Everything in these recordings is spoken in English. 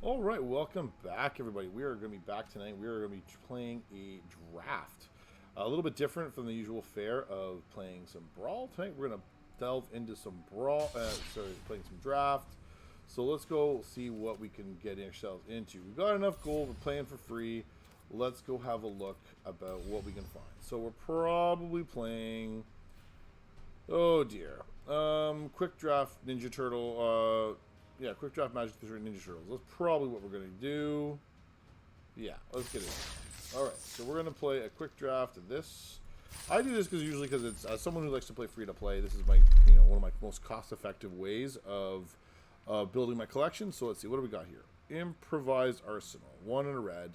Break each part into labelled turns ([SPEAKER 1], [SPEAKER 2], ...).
[SPEAKER 1] All right, welcome back, everybody. We are going to be back tonight. We are going to be playing a draft. A little bit different from the usual fare of playing some Brawl. Tonight, we're going to delve into some Brawl, playing some draft. So let's go see what we can get ourselves into. We've got enough gold. We're playing for free. Let's go have a look about what we can find. So we're probably playing... Oh, dear. Quick draft Ninja Turtle, yeah, quick draft Magic the Ninja Turtles. That's probably what we're gonna do. Yeah, let's get it. All right, so we're gonna play a quick draft of this. I do this because it's someone who likes to play free to play. This is my one of my most cost-effective ways of building my collection. So let's see, what do we got here? Improvised Arsenal, 1 in a red.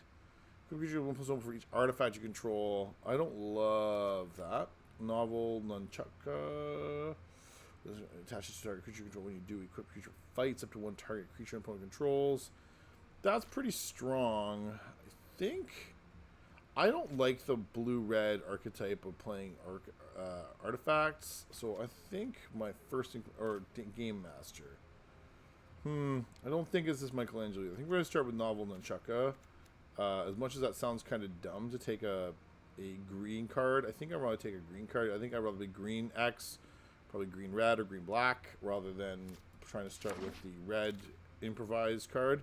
[SPEAKER 1] Creature 1+1 for each artifact you control. I don't love that. Novel Nunchaka. Attaches to target creature control when you do equip creature fights up to 1 target creature opponent controls. That's pretty strong. I think I don't like the blue-red archetype of playing artifacts, so I think my first game master. I don't think it's this Michelangelo. I think we're gonna start with Novel Nunchaka. As much as that sounds kind of dumb to take a green card, I think I'd rather take a green card. I think I'd rather be green X, probably green red or green black, rather than trying to start with the red improvised card.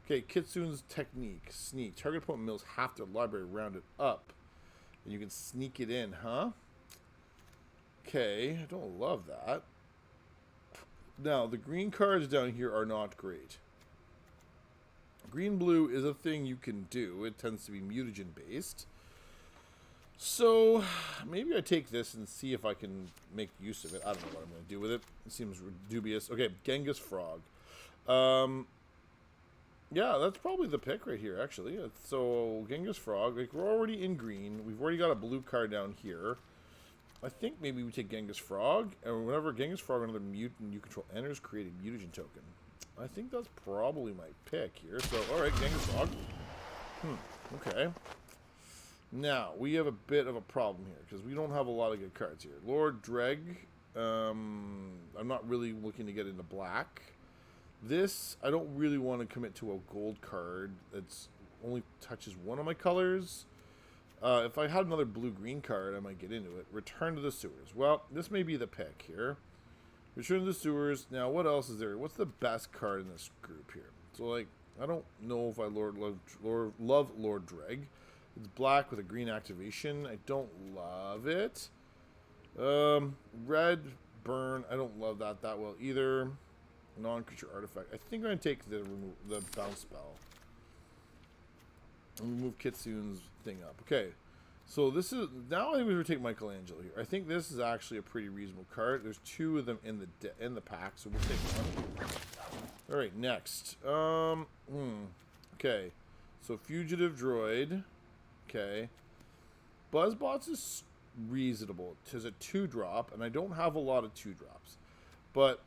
[SPEAKER 1] Okay, Kitsune's technique. Sneak. Target opponent mills half their library rounded up. And you can sneak it in, huh? Okay, I don't love that. Now, the green cards down here are not great. Green-blue is a thing you can do. It tends to be mutagen based. So, maybe I take this and see if I can make use of it. I don't know what I'm going to do with it. It seems dubious. Okay, Genghis Frog. Yeah, that's probably the pick right here, actually. So, Genghis Frog. Like, we're already in green. We've already got a blue card down here. I think maybe we take Genghis Frog. And whenever Genghis Frog, another mutant you control enters, create a mutagen token. I think that's probably my pick here. So, alright, Genghis Frog. Okay. Now, we have a bit of a problem here, because we don't have a lot of good cards here. Lord Dreg. I'm not really looking to get into black. This, I don't really want to commit to a gold card that's only touches one of my colors. If I had another blue-green card, I might get into it. Return to the Sewers. Well, this may be the pick here. Return to the Sewers. Now, what else is there? What's the best card in this group here? So, like, I don't know if I love Lord Dreg. It's black with a green activation. I don't love it. Red Burn. I don't love that well either. Non-creature artifact. I think I'm going to take the bounce spell. And move Kitsune's thing up. Okay. So this is... Now I think we're going to take Michelangelo here. I think this is actually a pretty reasonable card. There's 2 of them in the pack, so we'll take one. Alright, next. Okay. So Fugitive Droid. Okay. Buzzbots is reasonable. It is a 2-drop, and I don't have a lot of 2-drops. But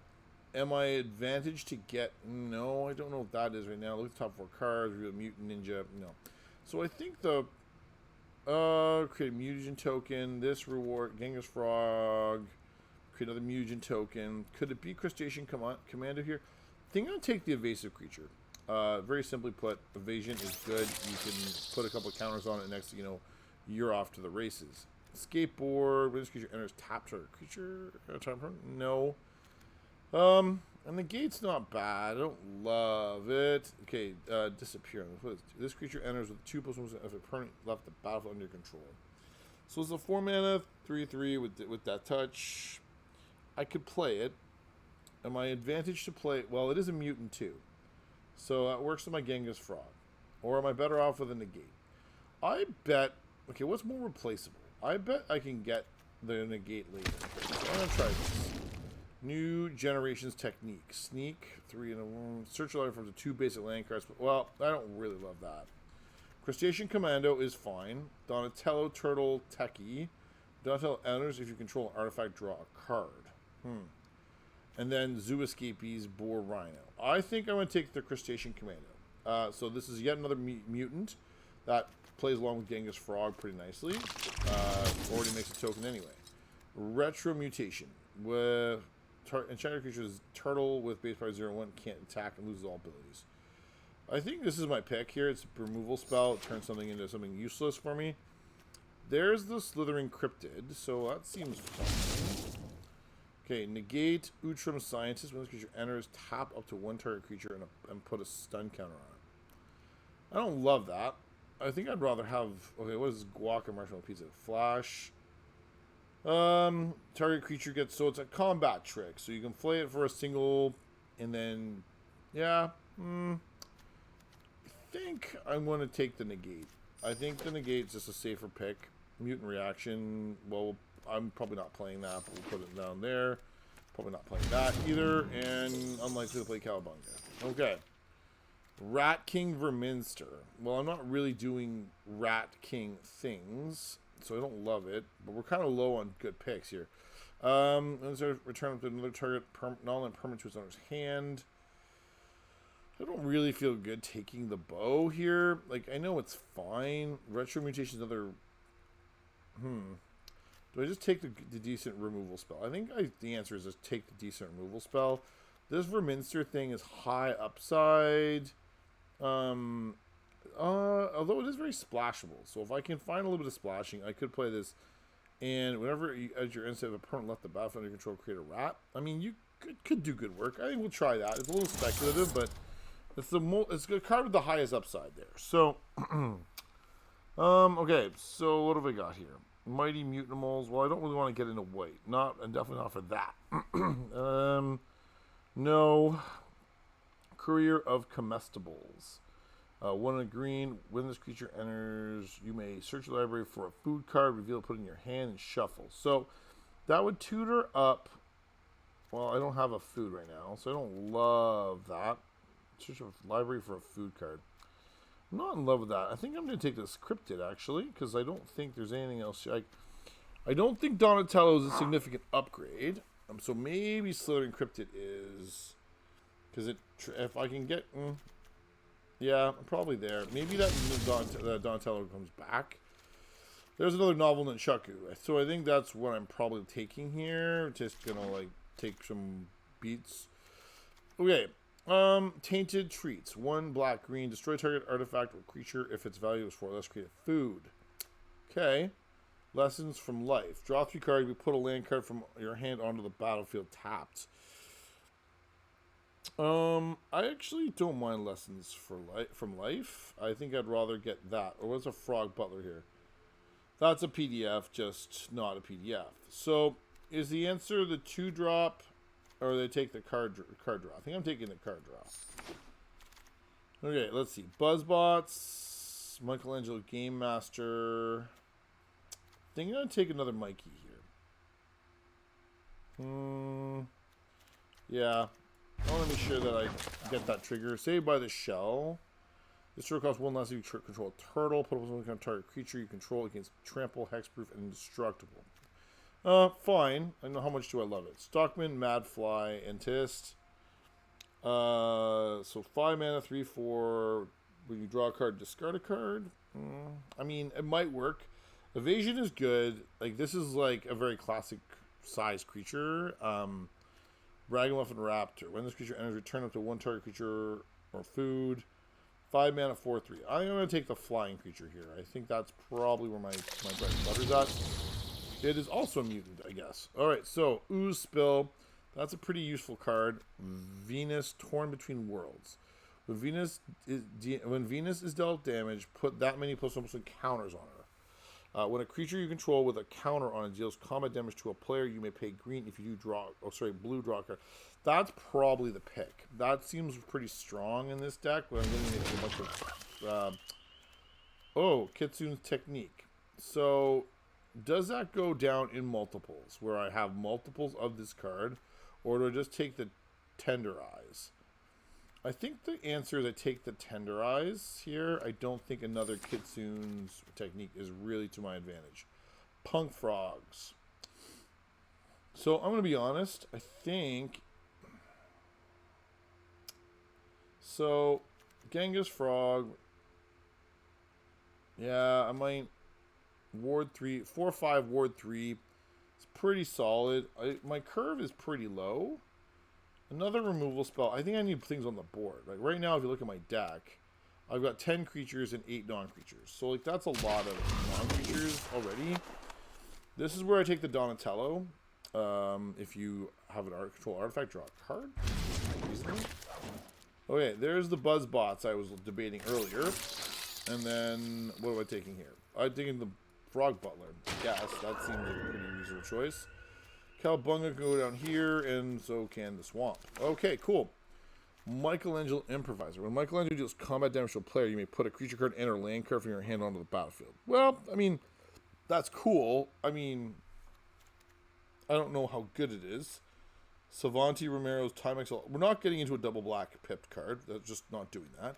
[SPEAKER 1] am I advantaged to get... No, I don't know what that is right now. Look at the top 4 cards. Real Mutant Ninja. No. So I think the... create a mutagen token. This reward... Genghis Frog. Create another mutagen token. Could it be Crustacean Commando here? I think I'll take the evasive creature. Very simply put, evasion is good. You can put a couple of counters on it. Next thing you know, you're off to the races. Skateboard. When this creature enters, tap target creature. No. And the gate's not bad. I don't love it. Okay, disappear. This creature enters with 2+1 of a permanent left the battlefield under control. So it's a 4 mana, 3/3 with that touch. I could play it. And my advantage to play... Well, it is a mutant too. So that works with my Genghis Frog. Or am I better off with a negate? I bet... Okay, what's more replaceable? I bet I can get the negate later. So I'm going to try this. New Generations Technique. Sneak, 3 and a 1. Search library from the 2 basic land cards. Well, I don't really love that. Crustacean Commando is fine. Donatello Turtle Techie. Donatello enters if you control an artifact, draw a card. And then Zoo Escapees, Boar Rhino. I think I'm going to take the Crustacean Commando. So this is yet another mutant that plays along with Genghis Frog pretty nicely. Already makes a token anyway. Retro Mutation. With enchanted creature is turtle with base power 0/1, can't attack and loses all abilities. I think this is my pick here. It's a removal spell. It turns something into something useless for me. There's the Slithering Cryptid, so that seems fine. Okay, negate Utrum Scientist. When this creature enters, tap up to one target creature and put a stun counter on it. I don't love that. I think I'd rather have... Okay, what is Guac or Marshmallow Pizza? Flash. Target creature gets... So it's a combat trick. So you can play it for a single, and then... Yeah. I think I'm going to take the negate. I think the negate's just a safer pick. Mutant Reaction. Well, I'm probably not playing that, but we'll put it down there. Probably not playing that either, and unlikely to play Cowabunga. Okay. Rat King Verminster. Well, I'm not really doing Rat King things, so I don't love it, but we're kind of low on good picks here. Return up to another target, non-land permanent to his owner's hand. I don't really feel good taking the bow here. Like, I know it's fine. Retro Mutation is another... Do I just take the decent removal spell? I think the answer is just take the decent removal spell. This Verminster thing is high upside. Although it is very splashable. So if I can find a little bit of splashing, I could play this. And whenever as your instant of a permanent left the battlefield under control, create a rat. I mean, you could do good work. I think we'll try that. It's a little speculative, but it's a card with the highest upside there. So, okay. So what have we got here? Mighty Mutinimals. Well, I don't really want to get into white. And definitely not for that. No. Courier of Comestibles. One in a green. When this creature enters, you may search your library for a food card, reveal it, put it in your hand, and shuffle. So that would tutor up. Well, I don't have a food right now, so I don't love that. Search your library for a food card. I'm not in love with that. I think I'm going to take this Cryptid, actually, because I don't think there's anything else. I don't think Donatello is a significant upgrade. So maybe Slithering Cryptid is... Because if I can get... yeah, I'm probably there. Maybe that Donatello comes back. There's another novel Nunchaku. So I think that's what I'm probably taking here. Just going to, take some beats. Okay. Tainted Treats. 1 black, green. Destroy target artifact or creature if its value is 4 less. Create a food. Okay. Lessons from Life. Draw 3 cards. We put a land card from your hand onto the battlefield tapped. I actually don't mind Lessons from Life. I think I'd rather get that. Or what's a Frog Butler here? That's a PDF, just not a PDF. So, is the answer the 2-drop, or they take the card draw? I think I'm taking the card draw. Okay, let's see. Buzzbots, Michelangelo Game Master. I think I'm going to take another Mikey here. Yeah. I want to make sure that I get that trigger. Saved by the Shell. This trigger costs 1 less if you control a turtle. Put up some kind of target creature you control against trample, hexproof, and indestructible. Fine. I know how much do I love it. Stockman, Madfly, and Tist. So 5 mana, 3/4. When you draw a card, discard a card. I mean, it might work. Evasion is good. This is a very classic size creature. Ragamuffin Raptor. When this creature enters, return up to 1 target creature or food. 5 mana, 4/3. I'm going to take the flying creature here. I think that's probably where my bread and butter's at. It is also a mutant, I guess. Alright, so Ooze Spill. That's a pretty useful card. Venus, Torn Between Worlds. When Venus is dealt damage, put that many +1/+1 counters on her. When a creature you control with a counter on it deals combat damage to a player, you may pay green if you do blue draw a card. That's probably the pick. That seems pretty strong in this deck, but I'm going to make a bunch of... Kitsune's Technique. So, does that go down in multiples, where I have multiples of this card, or do I just take the Tenderize? I think the answer is I take the Tenderize here. I don't think another Kitsune's Technique is really to my advantage. Punk Frogs. So I'm going to be honest. I think... So, Genghis Frog. Yeah, I might... Ward 3. 4/5 Ward 3. It's pretty solid. My curve is pretty low. Another removal spell. I think I need things on the board. Right now, if you look at my deck, I've got 10 creatures and 8 non-creatures. So, like, that's a lot of non-creatures already. This is where I take the Donatello. If you have an control artifact, draw a card. Okay, there's the Buzzbots I was debating earlier. And then, what am I taking here? I'm taking the Frog Butler. Yes, that seems like a pretty reasonable choice. Calbunga can go down here, and so can the Swamp. Okay, cool. Michelangelo Improviser. When Michelangelo deals combat damage to a player, you may put a creature card and or land card from your hand onto the battlefield. Well, I mean, that's cool. I mean, I don't know how good it is. Savanti Romero's Time XL. We're not getting into a double black pipped card. That's just not doing that.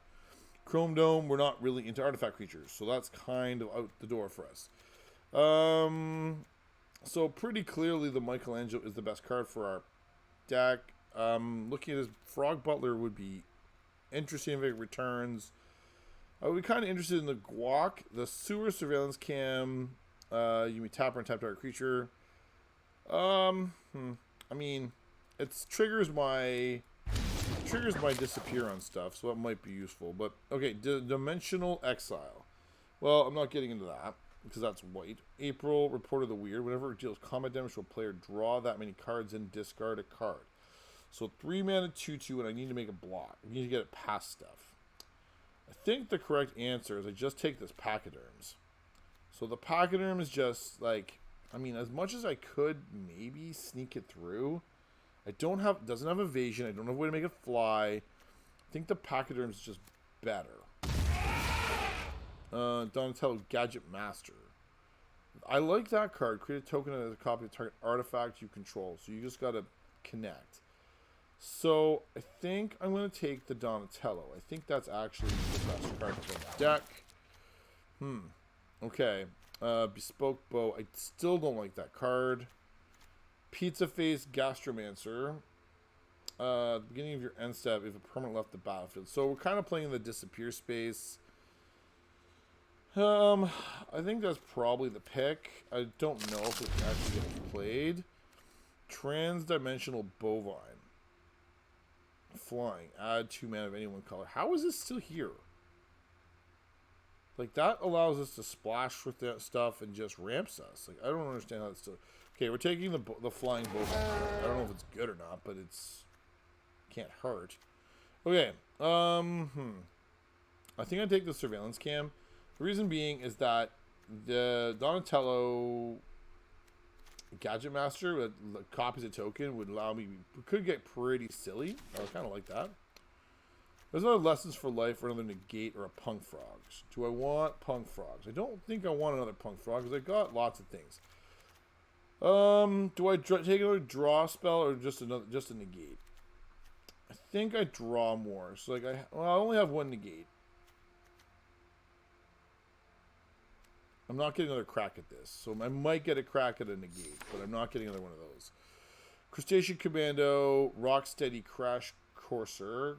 [SPEAKER 1] Chrome Dome, we're not really into artifact creatures, so that's kind of out the door for us. So pretty clearly the Michelangelo is the best card for our deck. Looking at his Frog Butler would be interesting if it returns. I would be kind of interested in the Guac, the Sewer Surveillance Cam. You may tap or untap target creature. I mean, it triggers my disappear on stuff, so that might be useful. But okay, Dimensional Exile. Well, I'm not getting into that because that's white. April, Report of the Weird. Whenever it deals combat damage to a player, draw that many cards and discard a card. So 3 mana 2/2, and I need to make a block. I need to get it past stuff. I think the correct answer is I just take this Pachyderms. So the Pachyderm is just like, I mean, as much as I could maybe sneak it through. Doesn't have evasion. I don't have a way to make it fly. I think the Pachyderm is just better. Donatello Gadget Master. I like that card. Create a token as a copy of target artifact you control. So you just gotta connect. So I think I'm gonna take the Donatello. I think that's actually the best card for the deck. Okay. Bespoke Bow. I still don't like that card. Pizza Face Gastromancer. At the beginning of your end step, if a permanent left the battlefield. So we're kind of playing in the disappear space. I think that's probably the pick. I don't know if it actually gets played. Transdimensional Bovine. Flying. Add 2 mana of any one color. How is this still here? Like, that allows us to splash with that stuff and just ramps us. Like, I don't understand how it's still... Okay, we're taking the flying bovine. I don't know if it's good or not, but it's... Can't hurt. Okay. I think I take the Surveillance Cam. The reason being is that the Donatello Gadget Master with copies a token would allow me... We could get pretty silly. I kind of like that. There's other Lessons for Life or another Negate or a Punk Frogs. Do I want Punk Frogs? I don't think I want another Punk Frog because I got lots of things. Do I take another draw spell or just a negate? I think I draw more. So like I only have 1 negate. I'm not getting another crack at this. So I might get a crack at a negate, but I'm not getting another one of those. Crustacean Commando, Rocksteady Crash Courser.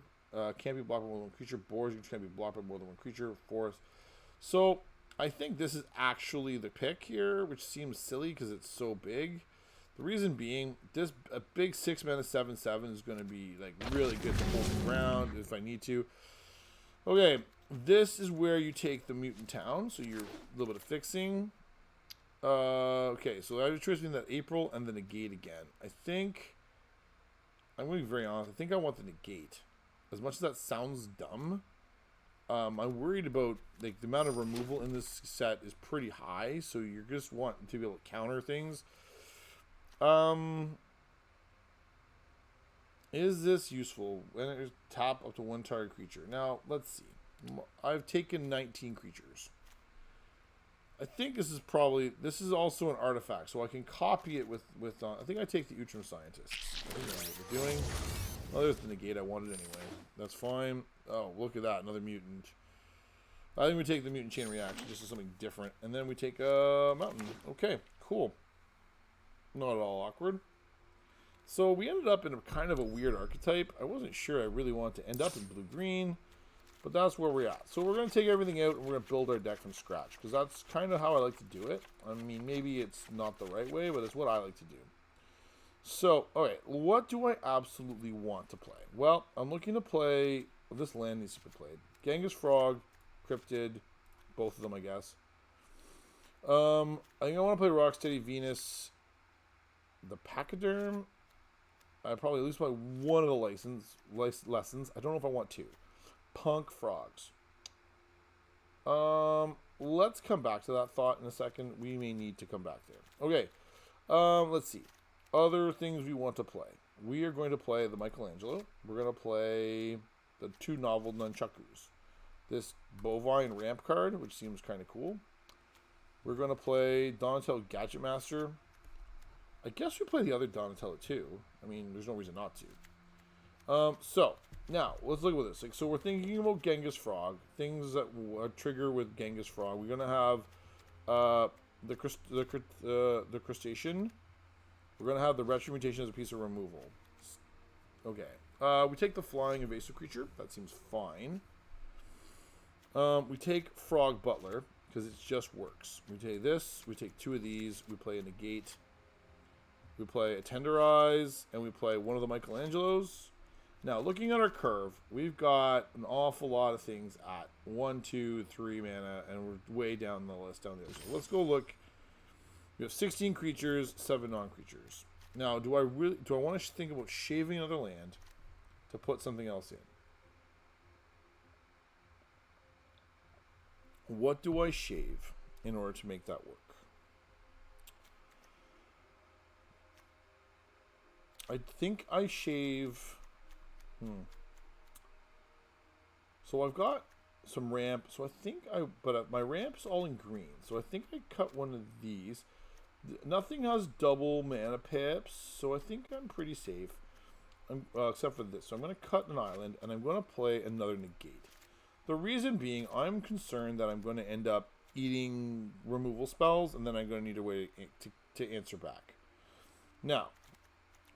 [SPEAKER 1] Can't be blocked by more than one creature. Boars can't be blocked by more than one creature. Forest. So I think this is actually the pick here, which seems silly because it's so big. The reason being, a big 6 mana 7/7 is going to be like really good to hold the ground if I need to. Okay, this is where you take the Mutant Town, so you're a little bit of fixing. Okay, so I have a choice between that April and the negate again. I think I'm going to be very honest. I think I want the negate. As much as that sounds dumb, I'm worried about like the amount of removal in this set is pretty high, so you just want to be able to counter things. Is this useful? When it tap up to 1 target creature. Now let's see. I've taken 19 creatures. I think this is also an artifact, so I can copy it with I think I take the Utrum Scientist. I think that's what we're doing. Oh, there's the negate I wanted anyway. That's fine. Oh, look at that. Another mutant. I think we take the mutant chain reaction just as something different. And then we take a mountain. Okay, cool. Not at all awkward. So we ended up in a kind of a weird archetype. I wasn't sure I really wanted to end up in blue-green. But that's where we're at. So we're going to take everything out and we're going to build our deck from scratch. Because that's kind of how I like to do it. I mean, maybe it's not the right way, but it's what I like to do. So, okay, what do I absolutely want to play? Well, I'm looking to play... This land needs to be played. Genghis Frog, Cryptid, both of them, I guess. I think I want to play Rocksteady Venus, the Pachyderm. I probably at least play one of the lessons. I don't know if I want two. Punk Frogs. Let's come back to that thought in a second. We may need to come back there. Okay. Let's see. Other things we want to play. We are going to play the Michelangelo. We're going to play the 2 novel Nunchakus. This Bovine Ramp card, which seems kind of cool. We're going to play Donatello Gadget Master. I guess we play the other Donatello too. I mean, there's no reason not to. So, now, let's look at this. Like, so we're thinking about Genghis Frog. Things that trigger with Genghis Frog. We're going to have the Crustacean. We're going to have the Retro Mutation as a piece of removal. Okay. We take the Flying Invasive Creature. That seems fine. We take Frog Butler, because it just works. We take this. We take 2 of these. We play a Negate. We play a Tenderize, and we play one of the Michelangelos. Now, looking at our curve, we've got an awful lot of things at 1, 2, 3 mana, and we're way down the list down there. So let's go look. We have 16 creatures, 7 non-creatures. Now, do I want to think about shaving another land to put something else in? What do I shave in order to make that work? I think I shave... So I've got some ramp. So I think but my ramp's all in green. So I think I cut one of these. Nothing has double mana pips, so I think I'm pretty safe. Except for this. So I'm going to cut an island, and I'm going to play another Negate. The reason being, I'm concerned that I'm going to end up eating removal spells, and then I'm going to need a way to answer back. Now,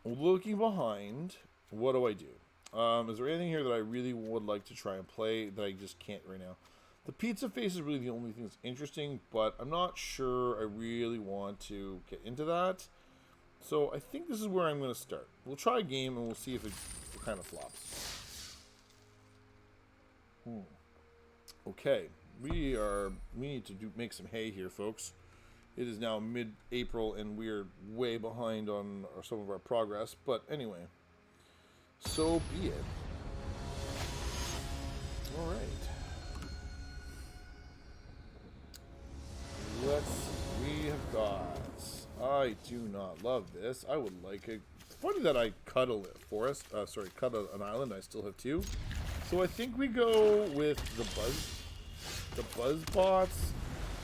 [SPEAKER 1] looking behind, what do I do? Is there anything here that I really would like to try and play that I just can't right now? The Pizza Face is really the only thing that's interesting, but I'm not sure I really want to get into that. So I think this is where I'm going to start. We'll try a game and we'll see if it kind of flops. Okay, we need to make some hay here, folks. It is now mid-April and we're way behind on some of our progress, but anyway, so be it. All right. We have got... I do not love this. I would like it. It's funny that I cut a forest. Cut an island. I still have 2. So I think we go with the Buzz Bots,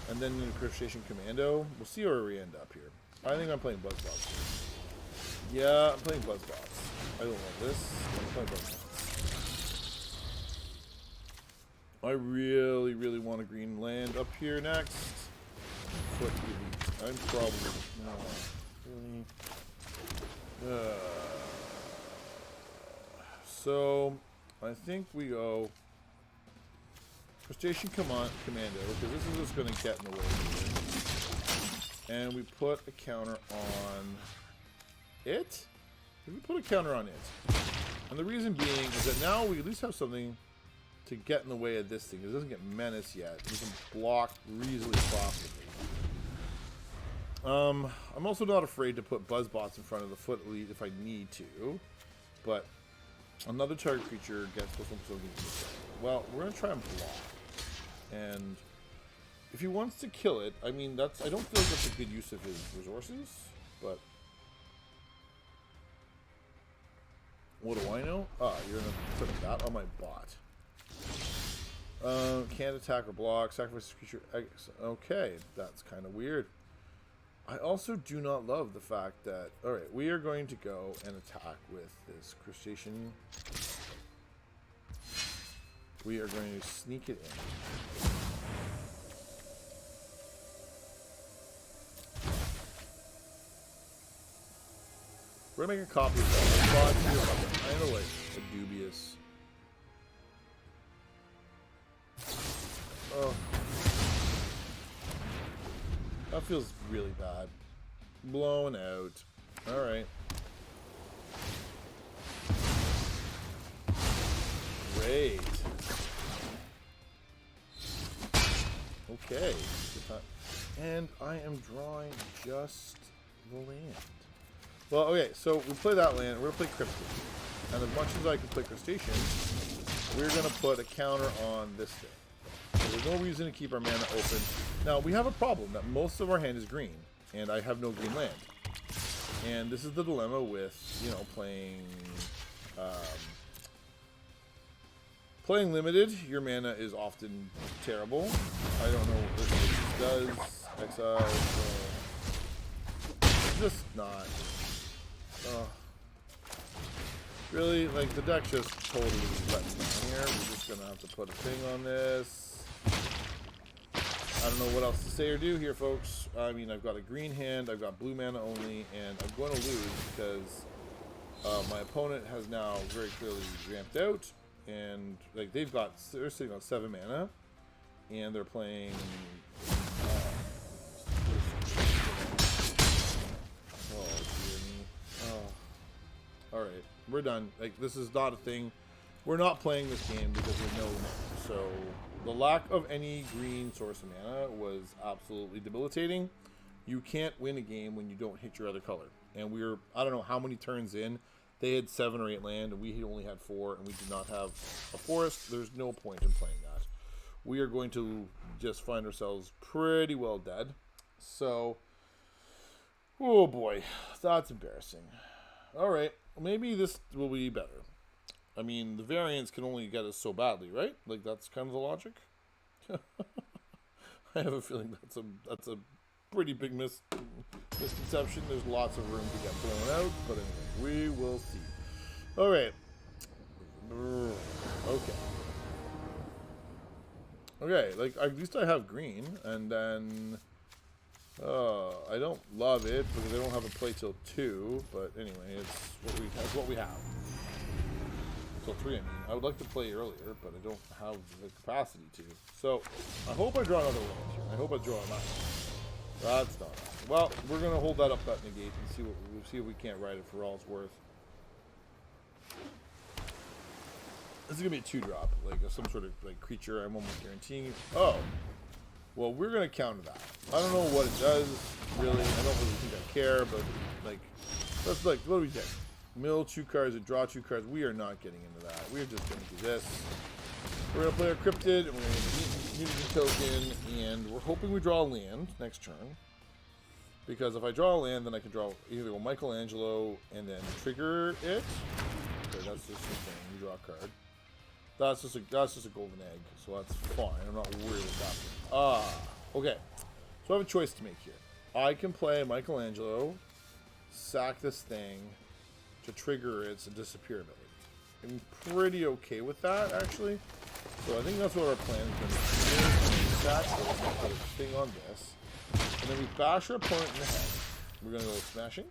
[SPEAKER 1] and then the Crustacean Commando. We'll see where we end up here. I think I'm playing Buzz Bots. Yeah, I'm playing Buzz Bots. I don't love this. I'm playing Buzz Bots. I really, really want a green land up here next. What I'm probably really. So I think we go Crustacean Commando, because this is just going to get in the way here. And we put a counter on it. We put a counter on it, and the reason being is that now we at least have something to get in the way of this thing. It doesn't get menace yet. We can block reasonably profitably. I'm also not afraid to put Buzzbots in front of the foot elite if I need to, but another target creature gets plus 1 Well, we're gonna try and block, and if he wants to kill it, I mean I don't feel like that's a good use of his resources, but what do I know? You're gonna put that on my bot. Can't attack or block. Sacrifice creature. Okay, that's kind of weird. I also do not love the fact that... Alright, we are going to go and attack with this Crustacean. We are going to sneak it in. We're going to make a copy of that. Spot here, kind of like a dubious... Oh... That feels really bad. Blown out. Alright. Great. Okay. And I am drawing just the land. Well, okay, so we play that land. We're going to play Cryptid. And as much as I can play Crustacean, we're going to put a counter on this thing. So there's no reason to keep our mana open. Now, we have a problem that most of our hand is green, and I have no green land. And this is the dilemma with, you know, playing limited. Your mana is often terrible. I don't know what this does. Exile. Just not. Really, like, the deck just totally let me down here. We're just gonna have to put a thing on this. I don't know what else to say or do here, folks. I mean, I've got a green hand, I've got blue mana only, and I'm going to lose because my opponent has now very clearly ramped out, and like they're sitting on 7 mana, and they're playing. All right, we're done. Like, this is not a thing. We're not playing this game because there's no mana. So the lack of any green source of mana was absolutely debilitating. You can't win a game when you don't hit your other color. And we're, I don't know how many turns in. They had 7 or 8 land, and we only had 4, and we did not have a forest. There's no point in playing that. We are going to just find ourselves pretty well dead. So, oh boy, that's embarrassing. All right, maybe this will be better. I mean, the variance can only get us so badly, right? Like, that's kind of the logic. I have a feeling that's a pretty big misconception. There's lots of room to get blown out, but anyway, we will see. All right. Okay, like, at least I have green, and then I don't love it because I don't have a play till 2, but anyway, that's what we have. Till 3, I mean. I would like to play earlier, but I don't have the capacity to. So, I hope I draw another land here. I hope I draw a 9. That's not right. Well, we're gonna hold that up, that negate, and see if we can't write it for all it's worth. This is gonna be a 2-drop, like some sort of like creature. I'm almost guaranteeing. Oh, well, we're gonna counter that. I don't know what it does, really. I don't really think I care, but like, let's like, what do we get? Mill 2 cards and draw 2 cards. We are not getting into that. We're just gonna do this. We're gonna play our Cryptid, and we're gonna get immunity token, and we're hoping we draw a land next turn. Because if I draw a land, then I can draw either a Michelangelo and then trigger it. Okay, that's just the thing. You draw a card. That's just a golden egg, so that's fine. I'm not worried about that. Okay. So I have a choice to make here. I can play Michelangelo, sack this thing to trigger its disappear ability. I'm pretty okay with that, actually. So I think that's what our plan is going to be. Sack this, put a thing on this, and then we bash our opponent in the head. We're going to go smashing.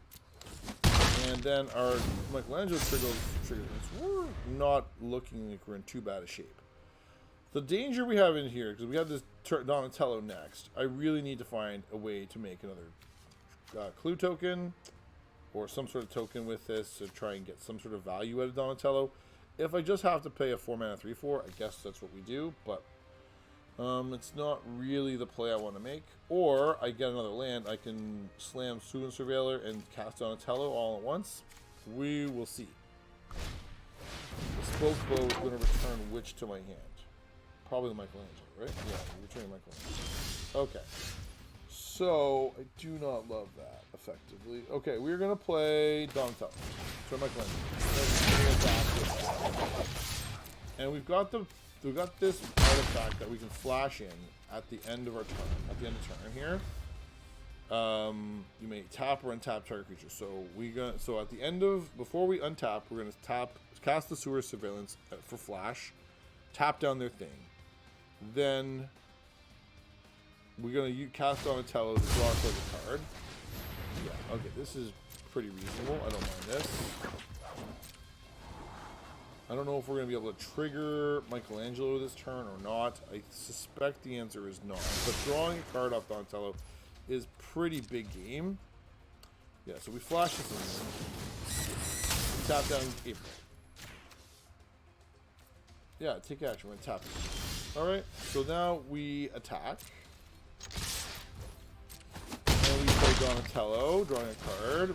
[SPEAKER 1] And then our Michelangelo triggers. We're not looking like we're in too bad a shape. The danger we have in here, because we have this Donatello next, I really need to find a way to make another clue token or some sort of token with this to try and get some sort of value out of Donatello. If I just have to pay a 4-mana 3/4, I guess that's what we do, but it's not really the play I want to make. Or I get another land, I can slam Suin Surveiller and cast Donatello all at once. We will see. The spoke bow is going to return which to my hand? Probably the Michelangelo, right? Yeah, returning Michelangelo. Okay. So, I do not love that, effectively. Okay, we're going to play Donatello. So Michelangelo. And we've got this artifact that we can flash in at the end of our turn. At the end of turn here. You may tap or untap target creature. So at the end of, before we untap, we're going to cast the Sewer Surveillance for flash, tap down their thing. Then we're going to cast Donatello to draw a card. Yeah, okay, this is pretty reasonable. I don't mind this. I don't know if we're going to be able to trigger Michelangelo this turn or not. I suspect the answer is not. But drawing a card off Donatello is pretty big game. Yeah, so we flash this in. We tap down April. Yeah, take action. We're going to tap it. Alright, so now we attack. Donatello, drawing a card.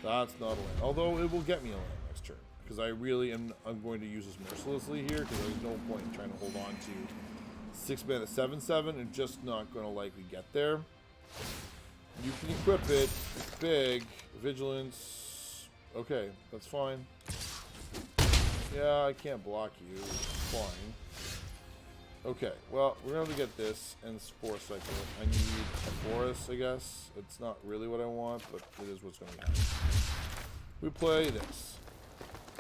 [SPEAKER 1] That's not a land. Although it will get me a land next turn. Because I really am I'm going to use this mercilessly here. Because there's no point in trying to hold on to 6 mana 7/7 and just not going to likely get there. You can equip it. It's big. Vigilance. Okay, that's fine. Yeah, I can't block you. It's fine. Okay, well, we're going to get this and Forest Cycle. I need a Forest, I guess. It's not really what I want, but it is what's going to happen. We play this.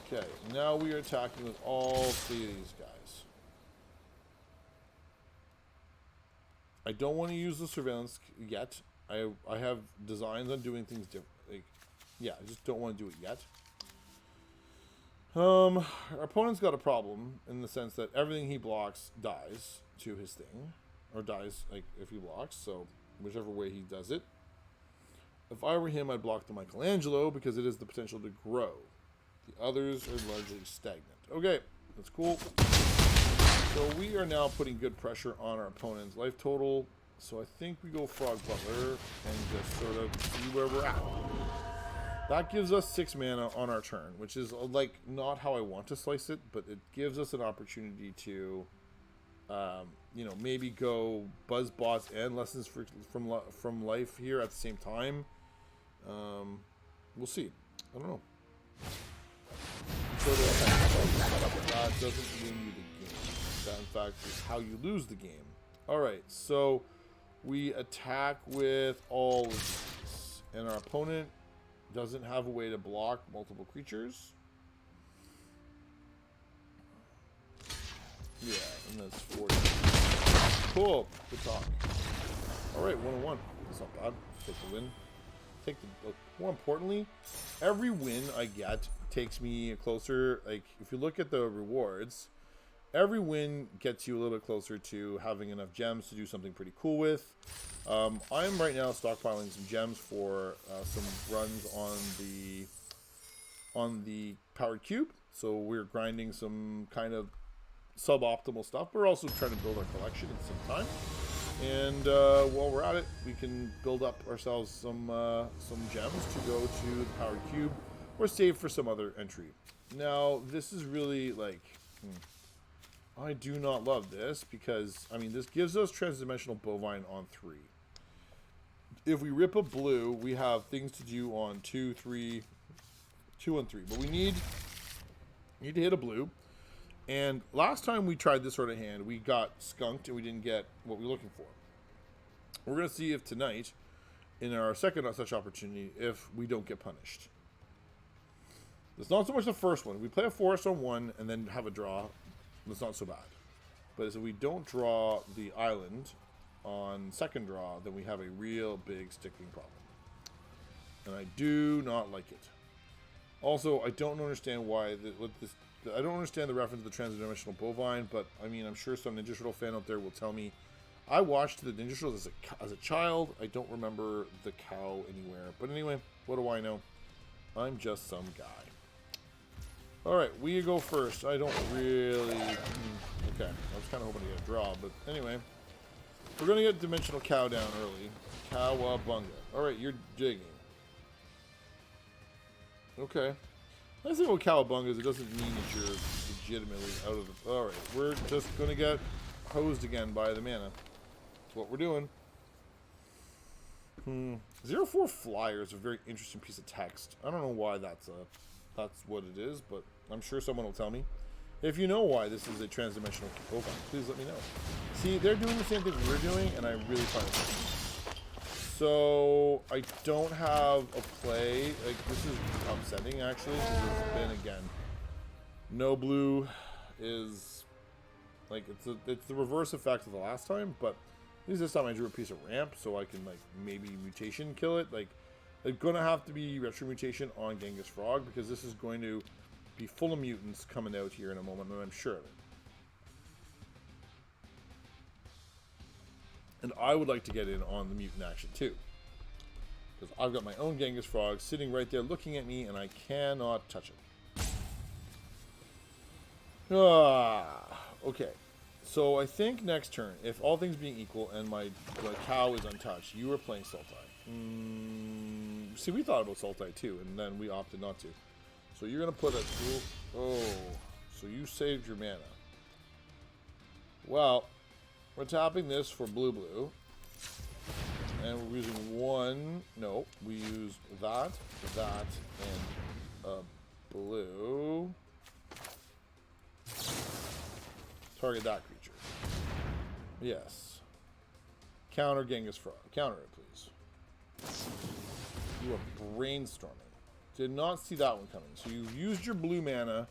[SPEAKER 1] Okay, now we are attacking with all 3 of these guys. I don't want to use the Surveillance yet. I have designs on doing things different. Like, yeah, I just don't want to do it yet. Our opponent's got a problem in the sense that everything he blocks dies to his thing. Or dies, like, if he blocks, so whichever way he does it. If I were him, I'd block the Michelangelo because it has the potential to grow. The others are largely stagnant. Okay, that's cool. So we are now putting good pressure on our opponent's life total. So I think we go Frog Butler and just sort of see where we're at. That gives us 6 mana on our turn, which is like not how I want to slice it, but it gives us an opportunity to, you know, maybe go Buzz Bots and Lessons from Life here at the same time. We'll see. I don't know. That doesn't win you the game. That, in fact, is how you lose the game. All right, so we attack with all of these, and our opponent doesn't have a way to block multiple creatures. Yeah, and that's 40. Cool. Good talk. Alright, 1-1. That's not bad. Take the win. Take the. More importantly, every win I get takes me closer. Like, if you look at the rewards, every win gets you a little bit closer to having enough gems to do something pretty cool with. I'm right now stockpiling some gems for some runs on the powered cube. So we're grinding some kind of suboptimal stuff. We're also trying to build our collection at the same time. And while we're at it, we can build up ourselves some gems to go to the powered cube or save for some other entry. Now, this is really like... I do not love this because, I mean, this gives us transdimensional bovine on 3. If we rip a blue, we have things to do on 2, 3, 2 and 3. But we need to hit a blue. And last time we tried this sort of hand, we got skunked and we didn't get what we were looking for. We're going to see if tonight, in our second such opportunity, if we don't get punished. It's not so much the first one. We play a forest on 1 and then have a draw. That's not so bad. But if we don't draw the island on second draw, then we have a real big sticking problem. And I do not like it. Also, I don't understand why I don't understand the reference to the transdimensional bovine, but I mean, I'm sure some Ninja Turtle fan out there will tell me. I watched the Ninja Turtles as a child. I don't remember the cow anywhere. But anyway, what do I know? I'm just some guy. Alright, we go first. I don't really... Okay, I was kind of hoping to get a draw, but anyway. We're going to get Dimensional Cow down early. Cowabunga. Alright, you're digging. Okay. The nice thing about Cowabunga is it doesn't mean that you're legitimately out of the... Alright, we're just going to get hosed again by the mana. That's what we're doing. 04 Flyer is a very interesting piece of text. I don't know why that's what it is, but I'm sure someone will tell me. If you know why this is a transdimensional bovine, please let me know. See, they're doing the same thing we're doing, and I really find it funny. So, I don't have a play. Like, this is upsetting, actually, because it's been, again, no blue is, like, it's the reverse effect of the last time, but at least this time I drew a piece of ramp, so I can, like, maybe mutation kill it. Like, it's going to have to be retro mutation on Genghis Frog, because this is going to be full of mutants coming out here in a moment, and I'm sure of it. And I would like to get in on the mutant action too, because I've got my own Genghis Frog sitting right there looking at me, and I cannot touch it. Okay, So I think next turn, if all things being equal and my cow is untouched, you are playing Sultai. See, we thought about Sultai too, and then we opted not to. So you're going to put a... Oh, so you saved your mana. Well, we're tapping this for blue. And we're using one... No, we use that, and blue. Target that creature. Yes. Counter Genghis Frog. Counter it, please. You are brainstorming. Did not see that one coming. So you used your blue mana,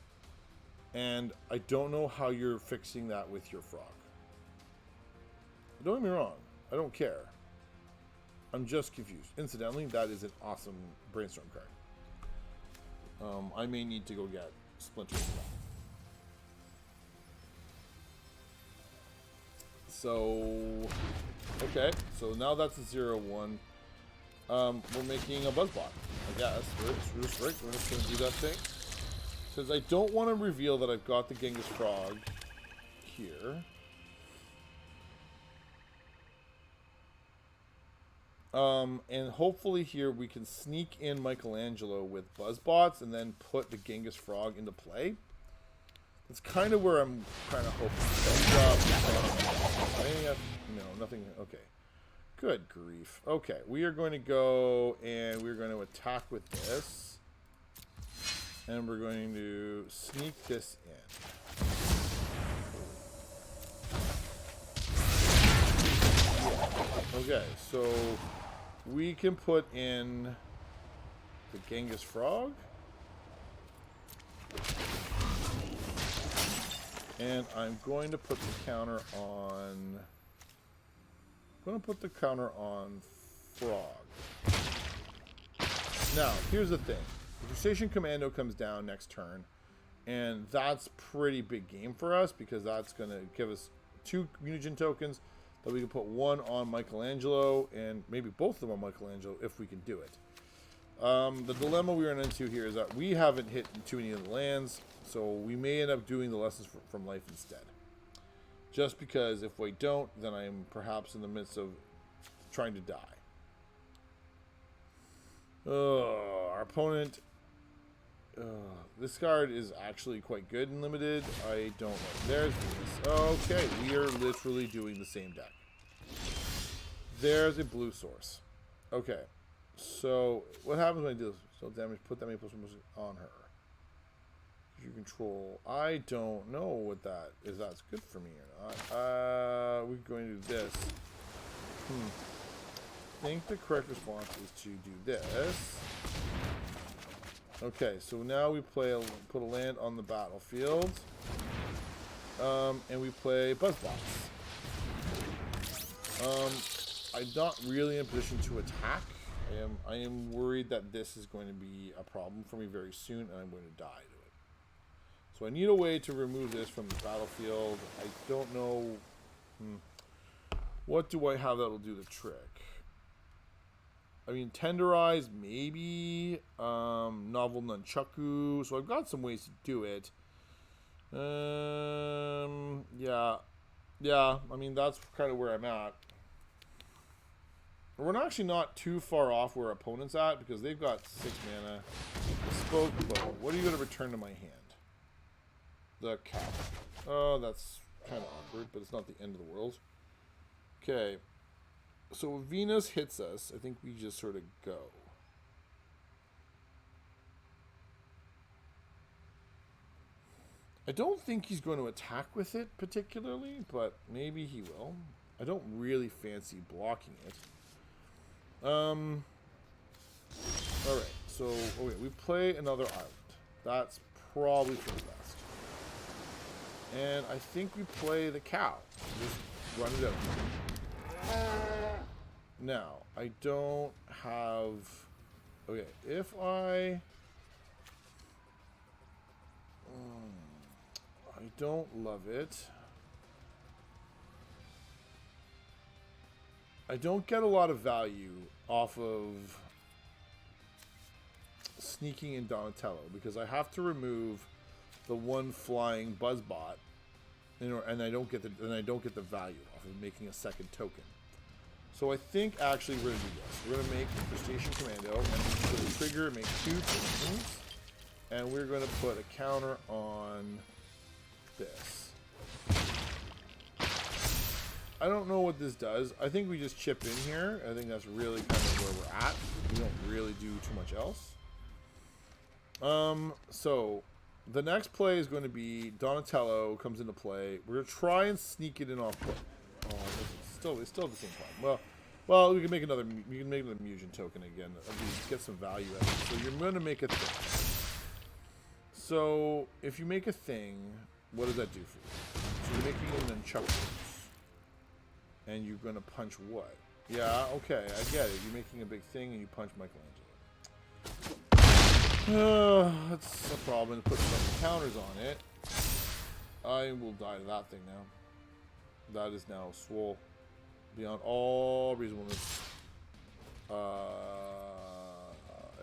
[SPEAKER 1] and I don't know how you're fixing that with your frog. Don't get me wrong. I don't care. I'm just confused. Incidentally, that is an awesome brainstorm card. I may need to go get Splinter. So, okay. So now that's a 0-1. We're making a Buzzbot, I guess. We're just going to do that thing. Because I don't want to reveal that I've got the Genghis Frog here. And hopefully here we can sneak in Michelangelo with Buzzbots and then put the Genghis Frog into play. That's kind of where I'm kind of hoping. No, nothing. Okay. Good grief. Okay, we are going to go and we're going to attack with this. And we're going to sneak this in. Okay, so we can put in the Genghis Frog. And I'm going to put the counter on... I'm going to put the counter on Frog. Now, here's the thing. The Crustacean Commando comes down next turn. And that's pretty big game for us because that's going to give us 2 mutagen tokens that we can put one on Michelangelo and maybe both of them on Michelangelo if we can do it. The dilemma we run into here is that we haven't hit too many of the lands, so we may end up doing the lessons from life instead. Just because if we don't, then I'm perhaps in the midst of trying to die. Our opponent... this card is actually quite good and limited. I don't know. There's Venus. Okay, we are literally doing the same deck. There's a blue source. Okay. So, what happens when I do this? So damage, put that many plus on her. You control. I don't know what that is. That's good for me or not. We're going to do this. I think the correct response is to do this. Okay, so now we put a land on the battlefield. And we play Buzzbots. I'm not really in a position to attack. I am worried that this is going to be a problem for me very soon, and I'm going to die to it. So I need a way to remove this from the battlefield. I don't know... What do I have that'll do the trick? I mean, Tenderize, maybe. Novel Nunchaku. So I've got some ways to do it. Yeah. Yeah, I mean, that's kind of where I'm at. We're actually not too far off where our opponent's at because they've got 6 mana. Spoke bow. What are you going to return to my hand? The cow. Oh, that's kind of awkward, but it's not the end of the world. Okay. So if Venus hits us, I think we just sort of go. I don't think he's going to attack with it particularly, but maybe he will. I don't really fancy blocking it. Alright, so we play another island. That's probably for the best. And I think we play the cow. Just run it out. Now, I don't have... Okay, if I don't love it. I don't get a lot of value off of sneaking in Donatello because I have to remove the one flying Buzzbot and I don't get the value off of making a second token. So I think actually we're gonna do this. We're gonna make the Station Commando, and for the trigger, make 2 tokens, and we're gonna put a counter on this. I don't know what this does. I think we just chip in here. I think that's really kind of where we're at. We don't really do too much else. So the next play is going to be Donatello comes into play. We're gonna try and sneak it in off play. Oh, it's still the same problem. Well, we can make another Musion token again. Get some value out of it. So you're gonna make a thing. So if you make a thing, what does that do for you? So you're making it and then and you're gonna punch what? Yeah, okay, I get it. You're making a big thing and you punch Michelangelo. That's a problem. Put some counters on it. I will die to that thing now. That is now swole beyond all reasonableness.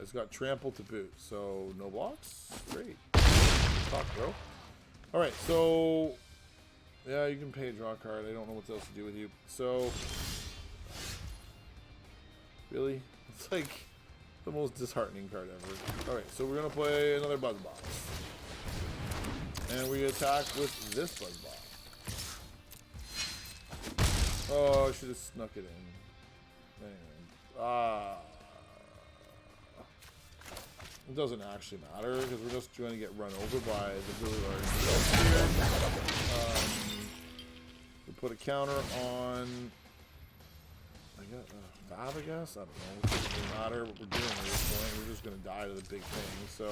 [SPEAKER 1] It's got trample to boot, so no blocks. Great. Talk, bro. All right, so yeah, you can pay a draw card. I don't know what else to do with you. So really, it's like the most disheartening card ever. All right, so we're gonna play another Buzz Box, and we attack with this Buzz Box. Oh, I should have snuck it in. Anyway. It doesn't actually matter because we're just going to get run over by the really large here. We put a counter on. I guess. I don't know. It doesn't really matter what we're doing at this point. We're just going to die to the big thing. So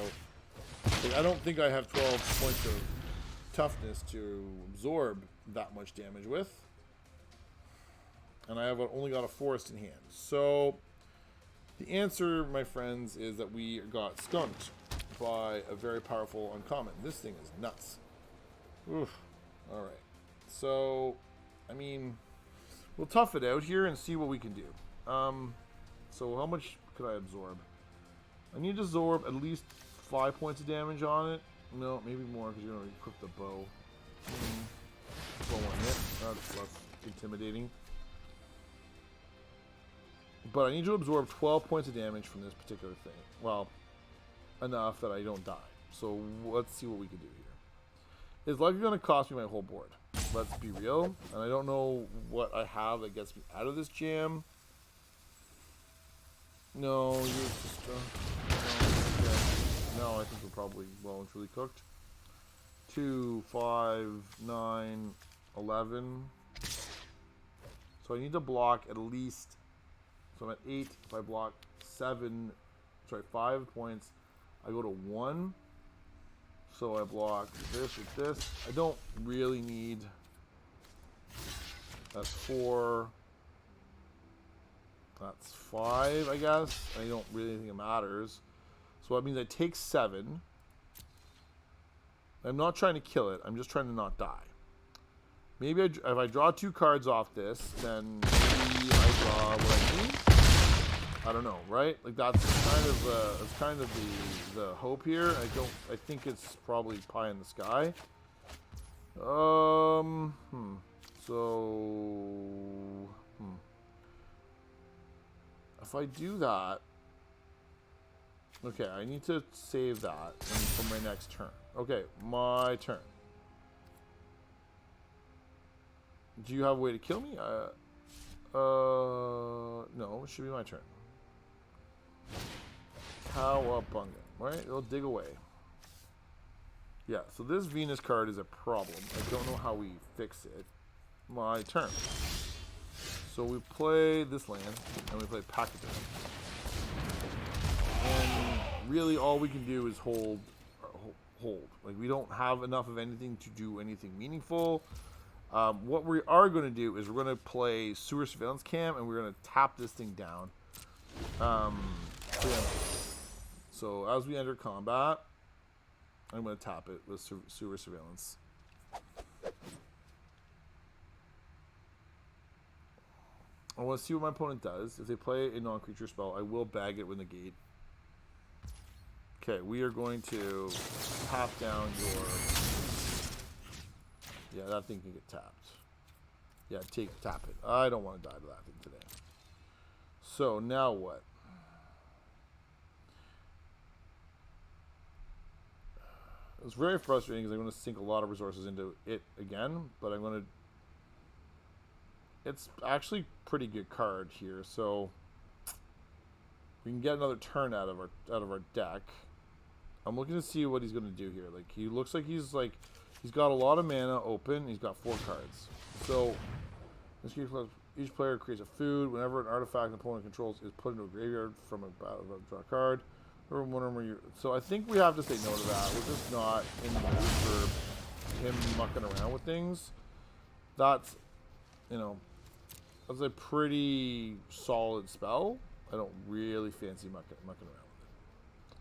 [SPEAKER 1] I don't think I have 12 points of toughness to absorb that much damage with. And I have only got a forest in hand. So the answer, my friends, is that we got skunked by a very powerful uncommon. This thing is nuts. Oof. All right. So, I mean, we'll tough it out here and see what we can do. So how much could I absorb? I need to absorb at least 5 points of damage on it. No, maybe more because you're going to equip the bow. Bow one hit. That's less intimidating. But I need to absorb 12 points of damage from this particular thing. Well, enough that I don't die. So let's see what we can do here. It's likely going to cost me my whole board. Let's be real. And I don't know what I have that gets me out of this jam. No, you're just... no, I think we're probably well and truly cooked. 2, 5, 9, 11. So I need to block at least... So I'm at 8. If I block 5 points, I go to 1. So I block this with this. I don't really need. That's 4. That's 5, I guess. I don't really think it matters. So that means I take 7. I'm not trying to kill it. I'm just trying to not die. Maybe if I draw 2 cards off this, then maybe I draw what I need. I don't know, right? Like that's kind of the hope here. I think it's probably pie in the sky. If I do that, okay, I need to save that for my next turn. Okay, my turn. Do you have a way to kill me? No, it should be my turn. Cowabunga. Right? It'll dig away. Yeah, so this Venus card is a problem. I don't know how we fix it. My turn. So we play this land, and we play Pachyderm. And really all we can do is hold. Like, we don't have enough of anything to do anything meaningful. What we are going to do is we're going to play Sewer Surveillance Cam, and we're going to tap this thing down. So as we enter combat, I'm going to tap it with Sewer Surveillance. I want to see what my opponent does. If they play a non-creature spell, I will bag it with negate. Okay, we are going to tap down Yeah, that thing can get tapped. Yeah, tap it. I don't want to die to that thing today. So now what? It's very frustrating because I'm going to sink a lot of resources into it again, but I'm going to... It's actually pretty good card here, so we can get another turn out of our deck. I'm looking to see what he's going to do here. Like, he looks like he's got a lot of mana open. He's got 4 cards. So each player creates a food. Whenever an artifact an opponent controls is put into a graveyard from a battle, draw a card. So I think we have to say no to that. We're just not in the mood for him mucking around with things. That's, you know, that's a pretty solid spell. I don't really fancy mucking around with it.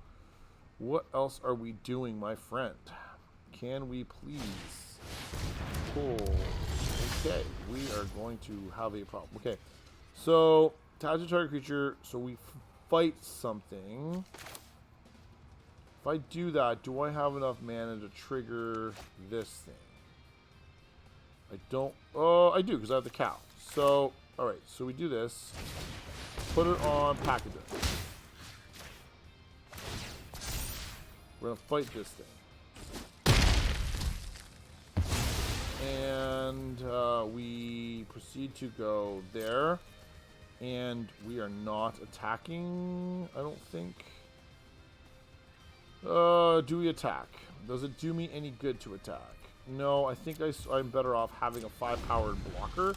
[SPEAKER 1] What else are we doing, my friend? Can we please pull? Okay, we are going to have a problem. Okay, so attach a target creature, so we fight something. If I do that, do I have enough mana to trigger this thing? I don't. Oh, I do, because I have the cow. So, alright, so we do this. Put it on Pachyderm. We're going to fight this thing. And we proceed to go there. And we are not attacking, I don't think. Do we attack? Does it do me any good to attack? No, I think I'm better off having a 5-powered blocker.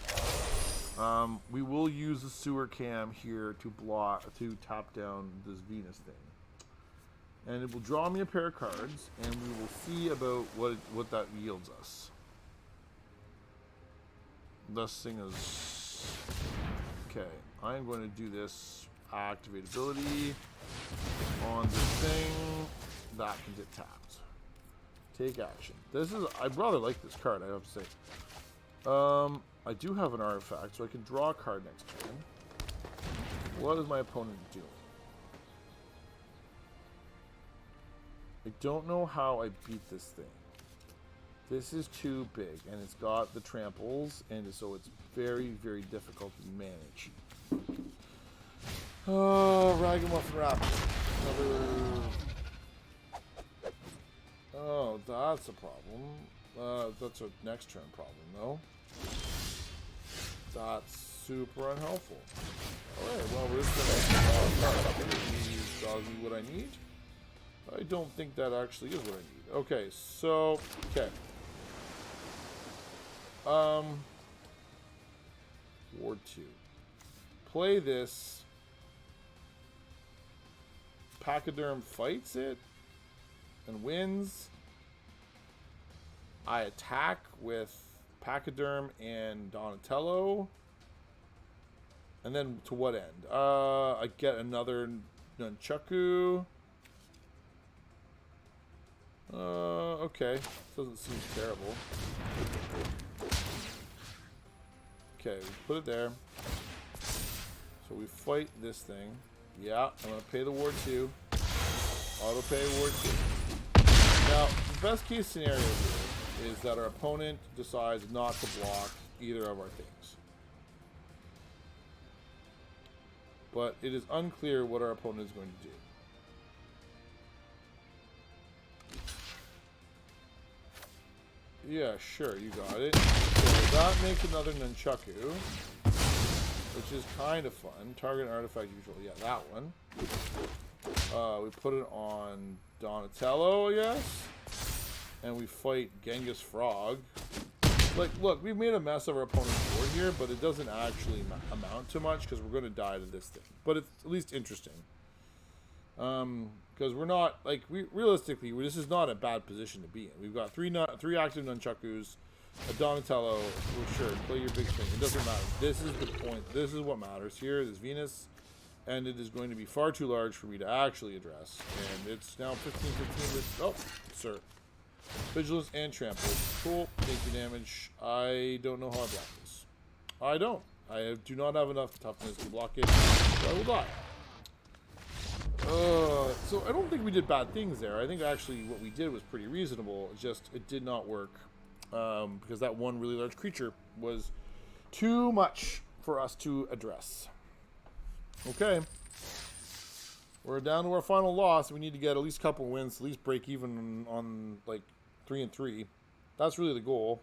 [SPEAKER 1] We will use the sewer cam here to tap down this Venus thing. And it will draw me a pair of cards, and we will see about what that yields us. This thing is... Okay, I'm going to do this activate ability on this thing. That can get tapped. Take action. I'd rather like this card, I have to say. I do have an artifact, so I can draw a card next turn. What is my opponent doing? I don't know how I beat this thing. This is too big, and it's got the tramples, and so it's very, very difficult to manage. Oh, Ragamuffin Raptor. Another... Oh, that's a problem. That's a next turn problem, though. That's super unhelpful. Alright, well, we're just gonna he's doggy what I need. I don't think that actually is what I need. Okay, so okay. Ward 2. Play this. Pachyderm fights it and wins. I attack with Pachyderm and Donatello. And then to what end? I get another Nunchaku. Okay. Doesn't seem terrible. Okay, we put it there. So we fight this thing. Yeah, I'm going to pay the Ward 2. Auto pay Ward 2. Now, the best case scenario here is that our opponent decides not to block either of our things. But it is unclear what our opponent is going to do. Yeah, sure, you got it. So that makes another Nunchaku, which is kind of fun. Target artifact you control. Yeah, that one. We put it on Donatello, I guess. And we fight Genghis Frog. Like, look, we've made a mess of our opponent's board here, but it doesn't actually amount to much because we're going to die to this thing. But it's at least interesting. Because we're not, like, realistically, this is not a bad position to be in. We've got three active Nunchakus, a Donatello. Well, sure, play your big swing. It doesn't matter. This is the point. This is what matters here. This Venus. And it is going to be far too large for me to actually address. And it's now 15-15 with... Oh, sir. Vigilance and Trample. Cool. Take the damage. I don't know how I block this. I don't. I do not have enough toughness to block it. So I will die. So I don't think we did bad things there. I think actually what we did was pretty reasonable. It's just, it did not work because that one really large creature was too much for us to address. Okay. We're down to our final loss. We need to get at least a couple wins, at least break even on like 3-3. That's really the goal.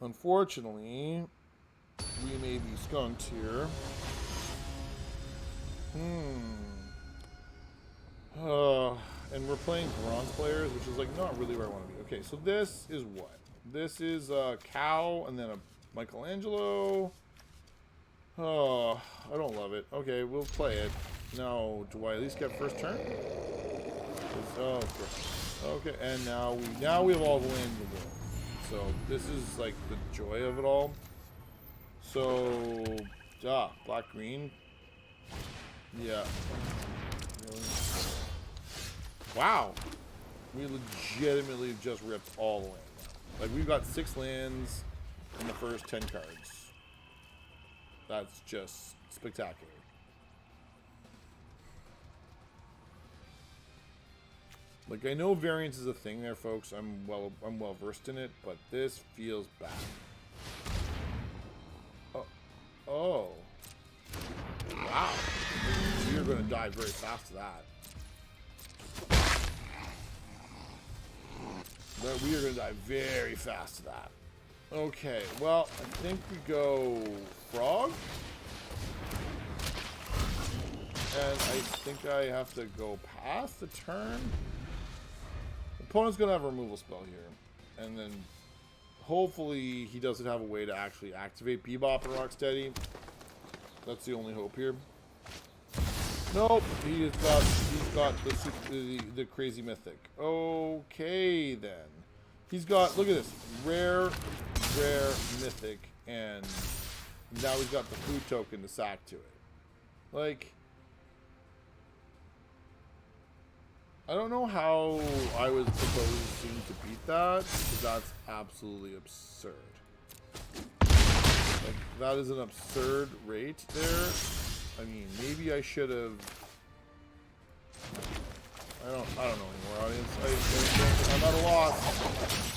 [SPEAKER 1] Unfortunately, we may be skunked here. And we're playing bronze players, which is like not really where I want to be. Okay, so this is what? This is a cow and then a Michelangelo. Oh, I don't love it. Okay, we'll play it. Now, do I at least get first turn? Oh, okay, and now we have all the land in the world. So this is like the joy of it all. So, black green. Yeah. Wow. We legitimately just ripped all the land out. Like, we've got 6 lands in the first 10 cards. That's just spectacular. Like, I know variance is a thing there, folks. I'm well versed in it, but this feels bad. Oh. Wow. We are going to die very fast to that. But we are going to die very fast to that. Okay, well, I think we go frog. And I think I have to go past the turn. The opponent's going to have a removal spell here. And then hopefully he doesn't have a way to actually activate Bebop and Rocksteady. That's the only hope here. Nope, he's got the crazy mythic. Okay then. He's got, look at this, rare mythic, and now he's got the food token to sack to it. Like, I don't know how I was proposing to beat that, because that's absolutely absurd. Like, that is an absurd rate there. I mean, maybe I should have. I don't know anymore, audience. I'm at a loss.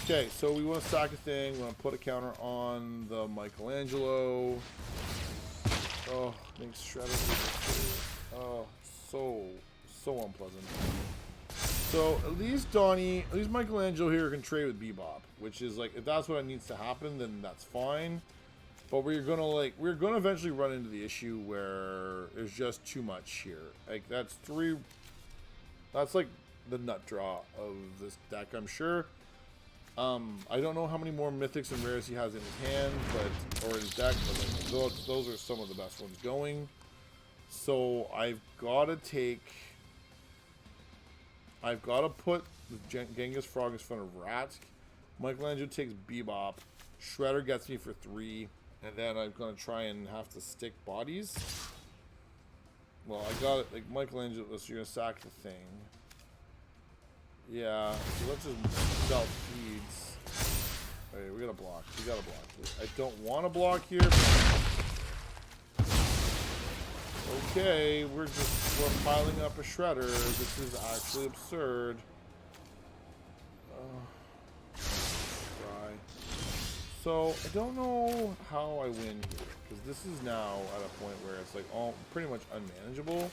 [SPEAKER 1] Okay, so we want to sack a thing. We want to put a counter on the Michelangelo. Oh, makes Shredder. Oh, so unpleasant. So at least Michelangelo here can trade with Bebop, which is like, if that's what needs to happen, then that's fine. But we're gonna eventually run into the issue where there's just too much here. Like, that's like the nut draw of this deck, I'm sure. I don't know how many more mythics and rares he has in his hand, or in his deck, but like, those are some of the best ones going. So I've got to put the Genghis Frog in front of Rat. Michelangelo takes Bebop. Shredder gets me for 3. And then I'm going to try and have to stick bodies. Well, I got it. Like, Michelangelo, so you're going to sack the thing. Yeah, so let's just dealt feeds. Okay, we got to block. We got to block here. I don't want to block here. Okay, we're piling up a Shredder. This is actually absurd. So, I don't know how I win here, because this is now at a point where it's like all pretty much unmanageable.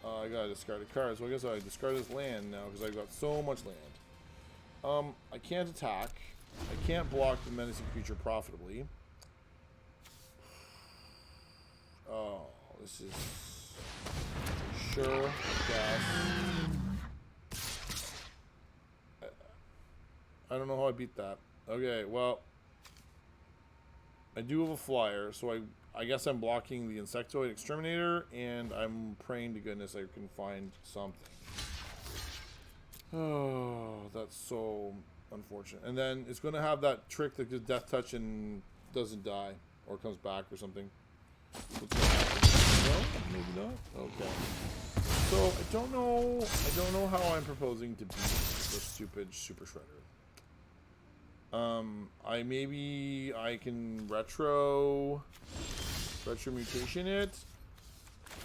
[SPEAKER 1] I gotta discard a card, so I guess I discard this land now, because I've got so much land. I can't attack. I can't block the menacing creature profitably. Oh, this is... Sure, yes. I don't know how I beat that. Okay, well, I do have a flyer, so I guess I'm blocking the Insectoid Exterminator, and I'm praying to goodness I can find something. Oh, that's so unfortunate. And then it's going to have that trick that does Death Touch and doesn't die, or comes back or something. What's going to happen? No? Maybe not? Okay. So, I don't know how I'm proposing to beat this stupid Super Shredder. I can retro Retro Mutation it.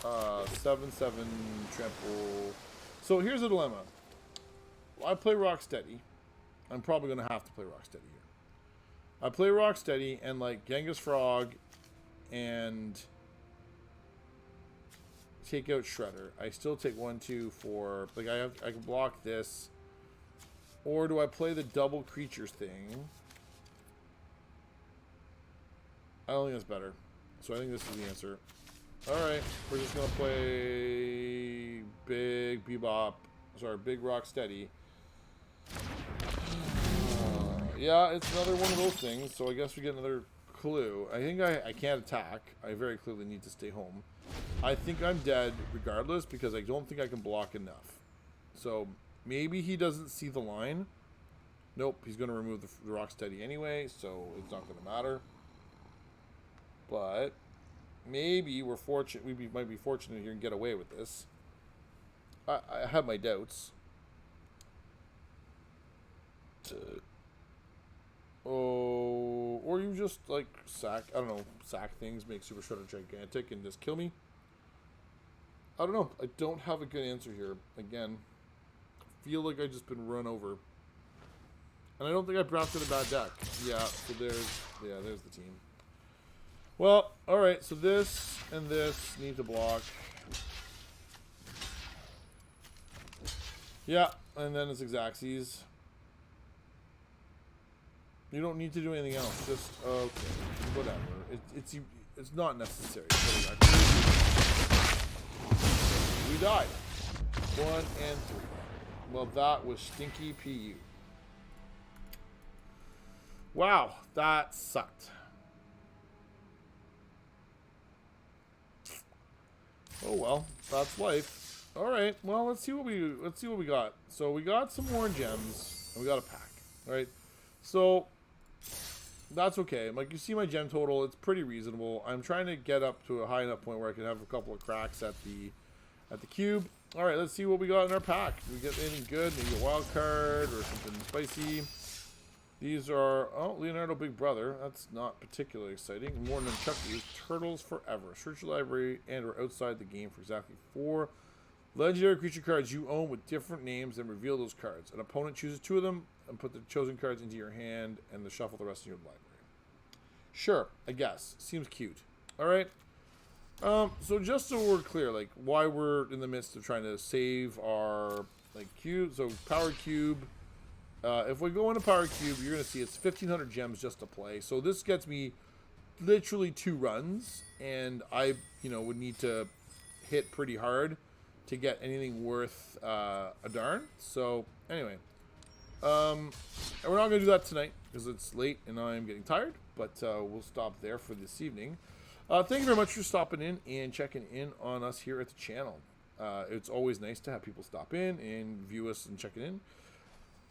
[SPEAKER 1] 7/7 trample. So here's a dilemma. I play Rocksteady. I'm probably going to have to play Rocksteady here. I play Rocksteady and like Genghis Frog and take out Shredder. I still take 1, 2, 4. Like I can block this. Or do I play the double creatures thing? I don't think that's better. So I think this is the answer. Alright, we're just going to play Big Bebop. Sorry, Big Rocksteady. Yeah, it's another one of those things, so I guess we get another clue. I think I can't attack. I very clearly need to stay home. I think I'm dead regardless because I don't think I can block enough. So maybe he doesn't see the line. Nope, he's going to remove the Rocksteady anyway, so it's not going to matter. But maybe we're fortunate. We might be fortunate here and get away with this. I have my doubts. Oh, or you just like sack. I don't know. Sack things, make Super Shredder gigantic, and just kill me. I don't know. I don't have a good answer here. Again, I feel like I've just been run over. And I don't think I drafted a bad deck. Yeah, so there's the team. Well, alright, so this and this need to block. Yeah, and then it's Xaxes. You don't need to do anything else. Just, okay, whatever. It's not necessary. We died. 1 and 3. Well, that was stinky PU. Wow, that sucked. Oh well, that's life. All right, well let's see what we got. So we got some more gems, and we got a pack. All right, so that's okay. Like you see my gem total, it's pretty reasonable. I'm trying to get up to a high enough point where I can have a couple of cracks at the cube. All right, let's see what we got in our pack. Do we get anything good? Maybe a wild card or something spicy. These are, oh, Leonardo Big Brother. That's not particularly exciting. More Nunchuckies. Turtles Forever. Search your library and or outside the game for exactly 4 legendary creature cards you own with different names and reveal those cards. An opponent chooses 2 of them and put the chosen cards into your hand and then shuffle the rest of your library. Sure, I guess. Seems cute. All right. So just so we're clear, like why we're in the midst of trying to save our like cube. So power cube. If we go into Power Cube, you're going to see it's 1,500 gems just to play. So this gets me literally 2 runs, and I, would need to hit pretty hard to get anything worth a darn. So anyway, and we're not going to do that tonight because it's late and I'm getting tired. But we'll stop there for this evening. Thank you very much for stopping in and checking in on us here at the channel. It's always nice to have people stop in and view us and check it in.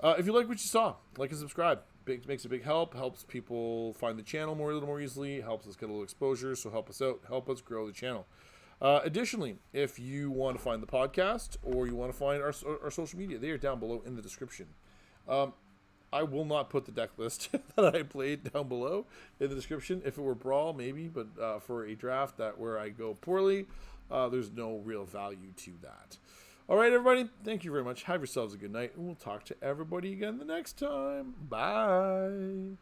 [SPEAKER 1] If you like what you saw, like and subscribe. Makes a big help. Helps people find the channel a little more easily. Helps us get a little exposure. So help us out. Help us grow the channel. Additionally, if you want to find the podcast or you want to find our social media, they are down below in the description. I will not put the deck list that I played down below in the description. If it were Brawl, maybe. But for a draft where I go poorly, there's no real value to that. All right, everybody. Thank you very much. Have yourselves a good night, and we'll talk to everybody again the next time. Bye.